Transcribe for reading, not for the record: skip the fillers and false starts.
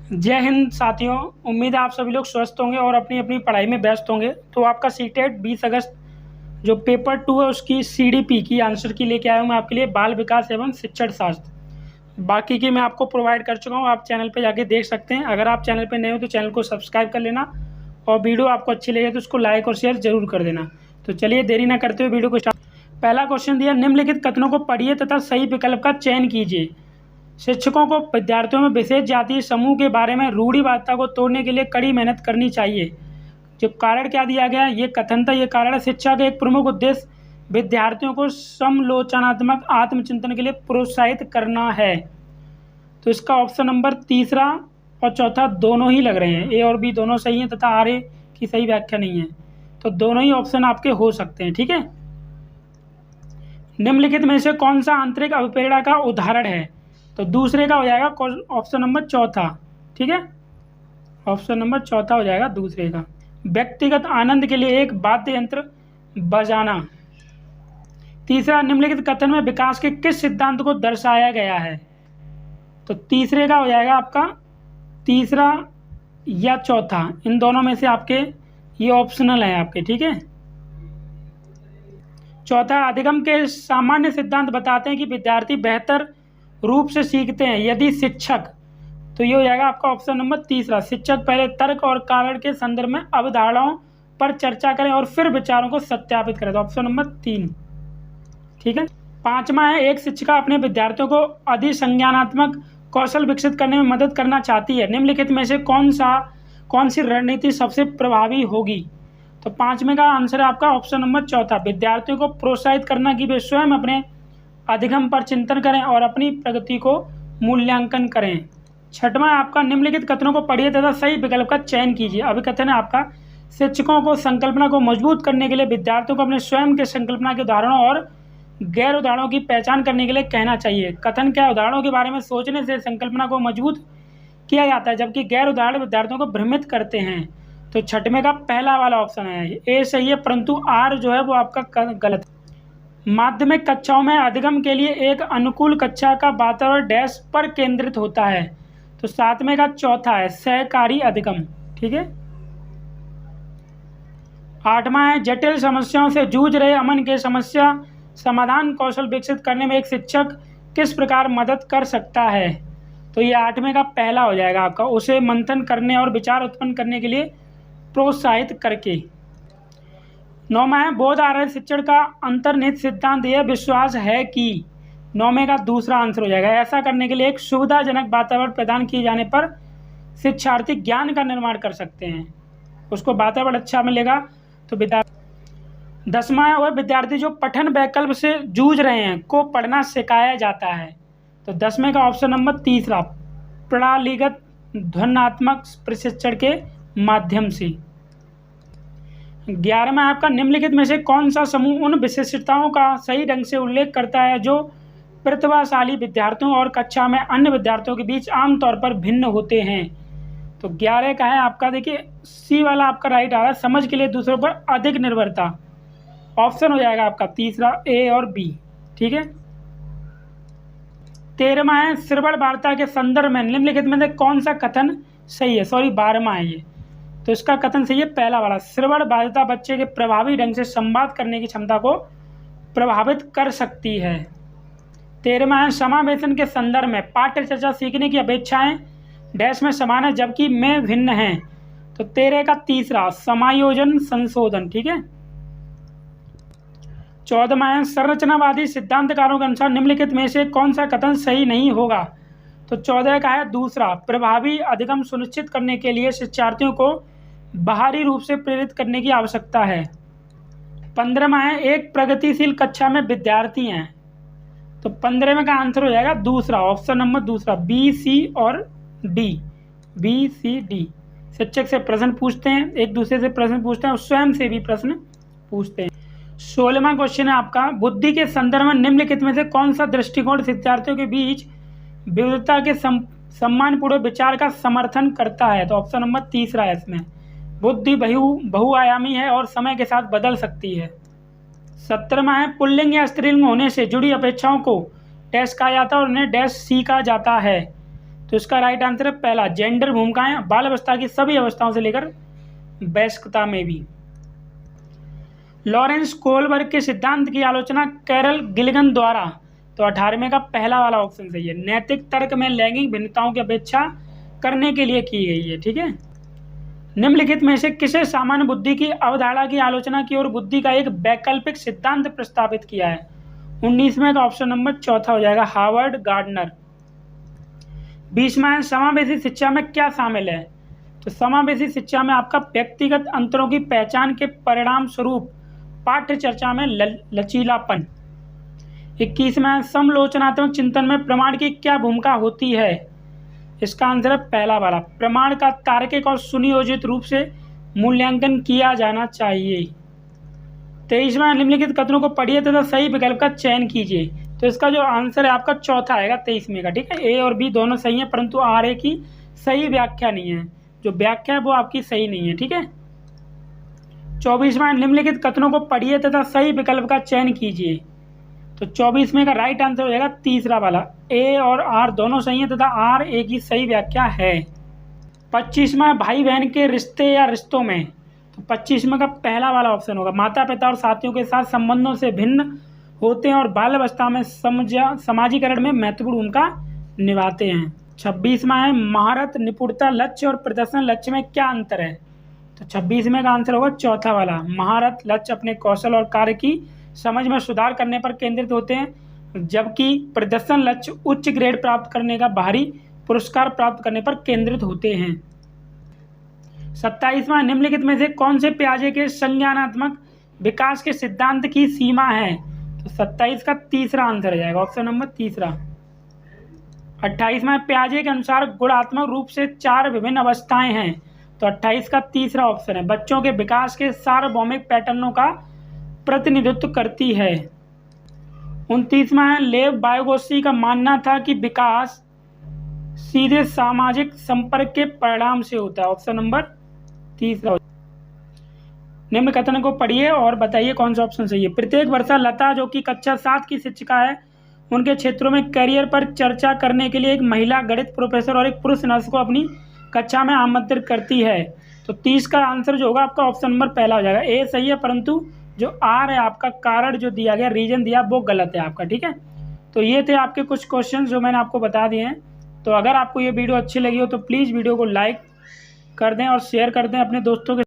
जय हिंद साथियों। उम्मीद है आप सभी लोग स्वस्थ होंगे और अपनी अपनी पढ़ाई में व्यस्त होंगे। तो आपका सीटेट 20 अगस्त जो पेपर 2 है उसकी सीडीपी की आंसर की लेके आया हूँ मैं आपके लिए, बाल विकास एवं शिक्षण शास्त्र। बाकी की मैं आपको प्रोवाइड कर चुका हूँ, आप चैनल पे जाके देख सकते हैं। अगर आप चैनल पे नए हो तो चैनल को सब्सक्राइब कर लेना और वीडियो आपको अच्छी लगे तो उसको लाइक और शेयर जरूर कर देना। तो चलिए देरी ना करते हुए वीडियो को स्टार्ट। पहला क्वेश्चन दिया, निम्नलिखित कथनों को पढ़िए तथा सही विकल्प का चयन कीजिए। शिक्षकों को विद्यार्थियों में विशेष जातीय समूह के बारे में रूढ़िवादिता को तोड़ने के लिए कड़ी मेहनत करनी चाहिए। जो कारण क्या दिया गया है, ये कथन था, ये कारण है, शिक्षा का एक प्रमुख उद्देश्य विद्यार्थियों को समालोचनात्मक आत्मचिंतन के लिए प्रोत्साहित करना है। तो इसका ऑप्शन नंबर तीसरा और चौथा दोनों ही लग रहे हैं, ए और बी दोनों सही हैं तथा आर ए की सही व्याख्या नहीं है। तो दोनों ही ऑप्शन आपके हो सकते हैं, ठीक है। निम्नलिखित में से कौन सा आंतरिक अभिप्रेरणा का उदाहरण है? तो दूसरे का हो जाएगा ऑप्शन नंबर चौथा, ठीक है। ऑप्शन नंबर चौथा हो जाएगा दूसरे का। व्यक्तिगत आनंद के लिए एक वाद्य यंत्र बजाना। तीसरा, निम्नलिखित कथन में विकास के किस सिद्धांत को दर्शाया गया है? तो तीसरे का हो जाएगा आपका तीसरा या चौथा, इन दोनों में से आपके ये ऑप्शनल है आपके, ठीक है। चौथा, अधिगम के सामान्य सिद्धांत बताते हैं कि विद्यार्थी बेहतर रूप से सीखते हैं यदि शिक्षक, तो ये हो जाएगा आपका ऑप्शन नंबर तीसरा, शिक्षक पहले तर्क और कारण के संदर्भ में अवधारणाओं पर चर्चा करें और फिर विचारों को सत्यापित करें। तो ऑप्शन नंबर 3, ठीक है। पांचवा है, एक शिक्षिका अपने विद्यार्थियों को अधिसंज्ञानात्मक कौशल विकसित करने में मदद करना चाहती है। निम्नलिखित में से कौन सी रणनीति सबसे प्रभावी होगी? तो पांचवें का आंसर है आपका ऑप्शन नंबर चौथा, विद्यार्थियों को प्रोत्साहित करना कि वे स्वयं अपने अधिगम पर चिंतन करें और अपनी प्रगति को मूल्यांकन करें। छठवां आपका, निम्नलिखित कथनों को पढ़िए तथा सही विकल्प का चयन कीजिए। अभिकथन है आपका, शिक्षकों को संकल्पना को मजबूत करने के लिए विद्यार्थियों को अपने स्वयं के संकल्पना के उदाहरणों और गैर उदाहरणों की पहचान करने के लिए कहना चाहिए। कथन क्या, उदाहरणों के बारे में सोचने से संकल्पना को मजबूत किया जाता है जबकि गैर उदाहरण विद्यार्थियों को भ्रमित करते हैं। तो छठवें का पहला वाला ऑप्शन है, ए सही है, परंतु आर जो है वो आपका गलत है। माध्यमिक कक्षाओं में अधिगम के लिए एक अनुकूल कक्षा का वातावरण डैश पर केंद्रित होता है। तो सातवें का चौथा है, सहकारी अधिगम, ठीक है। आठवां है, जटिल समस्याओं से जूझ रहे अमन के समस्या समाधान कौशल विकसित करने में एक शिक्षक किस प्रकार मदद कर सकता है? तो ये आठवें का पहला हो जाएगा आपका, उसे मंथन करने और विचार उत्पन्न करने के लिए प्रोत्साहित करके। नौवां है, बोध आधारित शिक्षण का अंतर्निहित सिद्धांत यह विश्वास है कि, नौवें का दूसरा आंसर हो जाएगा, ऐसा करने के लिए एक सुविधाजनक वातावरण प्रदान किए जाने पर शिक्षार्थी ज्ञान का निर्माण कर सकते हैं, उसको वातावरण अच्छा मिलेगा तो विद्यार्थी। 10वां है, वह विद्यार्थी जो पठन वैकल्प से जूझ रहे हैं को पढ़ना सिखाया जाता है। तो 10वें का ऑप्शन नंबर तीसरा, प्रणालीगत ध्वन्यात्मक प्रशिक्षण के माध्यम से। 11वां आपका, निम्नलिखित में से कौन सा समूह उन विशिष्टताओं का सही ढंग से उल्लेख करता है जो प्रतिभाशाली विद्यार्थियों और कक्षा में अन्य विद्यार्थियों के बीच आमतौर पर भिन्न होते हैं? तो 11 का है आपका, देखिए सी वाला आपका राइट आ रहा है, समझ के लिए दूसरों पर अधिक निर्भरता। ऑप्शन हो जाएगा आपका तीसरा, ए और बी, ठीक है। 13वां है, श्रवण वार्ता के संदर्भ में निम्नलिखित में से कौन सा कथन सही है? सॉरी 12वां है ये, तो इसका कथन सही है पहला वाला, श्रवण बाधिता बच्चे के प्रभावी ढंग से संवाद करने की क्षमता को प्रभावित कर सकती है। 13वां है, समावेशन के संदर्भ में पाठ्य चर्चा सीखने की अपेक्षाएं डैश में समान है जबकि में भिन्न हैं। तो 13 का तीसरा, समायोजन संशोधन, ठीक है। 14वां है, संरचनावादी सिद्धांतकारों के अनुसार निम्नलिखित में से कौन सा कथन सही नहीं होगा? तो 14 का है दूसरा, प्रभावी अधिगम सुनिश्चित करने के लिए शिक्षार्थियों को बाहरी रूप से प्रेरित करने की आवश्यकता है। 15वां है, एक प्रगतिशील कक्षा में विद्यार्थी हैं। तो 15वें का आंसर हो जाएगा दूसरा, ऑप्शन नंबर दूसरा, बी सी और डी, बी सी डी। शिक्षक से प्रश्न पूछते हैं, एक दूसरे से प्रश्न पूछते हैं और स्वयं से भी प्रश्न पूछते हैं। 16वां क्वेश्चन है आपका, बुद्धि के संदर्भ में निम्नलिखित में से कौन सा दृष्टिकोण शिक्षार्थियों के बीच विविधता के सम्मानपूर्वक विचार का समर्थन करता है? तो ऑप्शन नंबर तीसरा है इसमें, बुद्धि बहुआयामी है और समय के साथ बदल सकती है। 17वां है, पुल्लिंग या स्त्रीलिंग होने से जुड़ी अपेक्षाओं को डैश कहा जाता है और उन्हें डैश सी कहा जाता है। तो तो इसका राइट आंसर है पहला, जेंडर भूमिकाएं बाल अवस्था की सभी अवस्थाओं से लेकर वयस्कता में भी। लॉरेंस कोलबर्ग के सिद्धांत की आलोचना कैरल गिलिगन द्वारा, तो 18वें का पहला वाला ऑप्शन सही है, नैतिक तर्क में लैंगिक भिन्नताओं की अपेक्षा करने के लिए की गई है। ठीक है, निम्नलिखित में से किसे सामान्य बुद्धि की अवधारणा की आलोचना की और बुद्धि का एक वैकल्पिक सिद्धांत प्रस्तावित किया है? 19वें का ऑप्शन नंबर चौथा हो जाएगा, हार्वर्ड गार्डनर। 20वां है, समावेशी शिक्षा में क्या शामिल है? तो समावेशी शिक्षा में आपका व्यक्तिगत अंतरों की पहचान के परिणाम स्वरूप पाठ्य चर्चा में लचीलापन। 21वां है, समलोचनात्मक चिंतन में प्रमाण की क्या भूमिका होती है? इसका आंसर है पहला वाला, प्रमाण का तार्किक और सुनियोजित रूप से मूल्यांकन किया जाना चाहिए। 23वां, निम्नलिखित कथनों को पढ़िए तथा सही विकल्प का चयन कीजिए। तो इसका जो आंसर है आपका चौथा आएगा 23वें का। ठीक है, ए और बी दोनों सही हैं, परंतु आर ए की सही व्याख्या नहीं है, जो व्याख्या है वो आपकी सही नहीं है। ठीक है, 24वां, निम्नलिखित कथनों को पढ़िए तथा सही विकल्प का चयन कीजिए। तो 24वें का राइट आंसर हो जाएगा तीसरा वाला, ए और आर दोनों सही हैं तथा आर ए की सही व्याख्या है। 25वां, भाई बहन के रिश्ते या रिश्तों में, तो 25वें का पहला वाला ऑप्शन होगा, माता पिता और साथियों के साथ संबंधों से भिन्न होते हैं और बाल अवस्था में समाजीकरण में महत्वपूर्ण भूमिका निभाते हैं। 26वां है, महारत, निपुणता, लक्ष्य और प्रदर्शन लक्ष्य में क्या अंतर है? तो 26वें का आंसर होगा चौथा वाला, महारत लक्ष्य अपने कौशल और कार्य की समझ में सुधार करने पर केंद्रित होते हैं, जबकि प्रदर्शन लक्ष्य उच्च ग्रेड प्राप्त करने का बाहरी पुरस्कार प्राप्त करने पर केंद्रित होते हैं। 27वां, निम्नलिखित में से कौन से पियाजे के संज्ञानात्मक विकास के सिद्धांत की सीमा है? तो 27 का तीसरा आंसर हो जाएगा, ऑप्शन नंबर तीसरा। 28वां, पियाजे के अनुसार गुणात्मक रूप से 4 विभिन्न अवस्थाएं हैं। तो 28 का तीसरा ऑप्शन है, बच्चों के विकास के सार्वभौमिक पैटर्नों का प्रतिनिधित्व करती है। 29वां है, लेव बायोगोस्की का मानना था कि विकास सीधे सामाजिक संपर्क के परिणाम से होता है। ऑप्शन नंबर तीसरा। निम्न कथन को पढ़िए और बताइए कौन सा ऑप्शन सही है। प्रत्येक वर्षा लता, जो कि कक्षा 7 की शिक्षिका है, उनके क्षेत्रों में करियर पर चर्चा करने के लिए एक महिला गणित प्रोफेसर और एक पुरुष नर्स को अपनी कक्षा में आमंत्रित करती है। तो 30 का आंसर जो होगा आपका ऑप्शन नंबर पहला हो जाएगा, ए सही है, परंतु जो आर है आपका कारण जो दिया गया, रीजन दिया, वो गलत है आपका। ठीक है, तो ये थे आपके कुछ क्वेश्चन जो मैंने आपको बता दिए हैं। तो अगर आपको ये वीडियो अच्छी लगी हो तो प्लीज़ वीडियो को लाइक कर दें और शेयर कर दें अपने दोस्तों के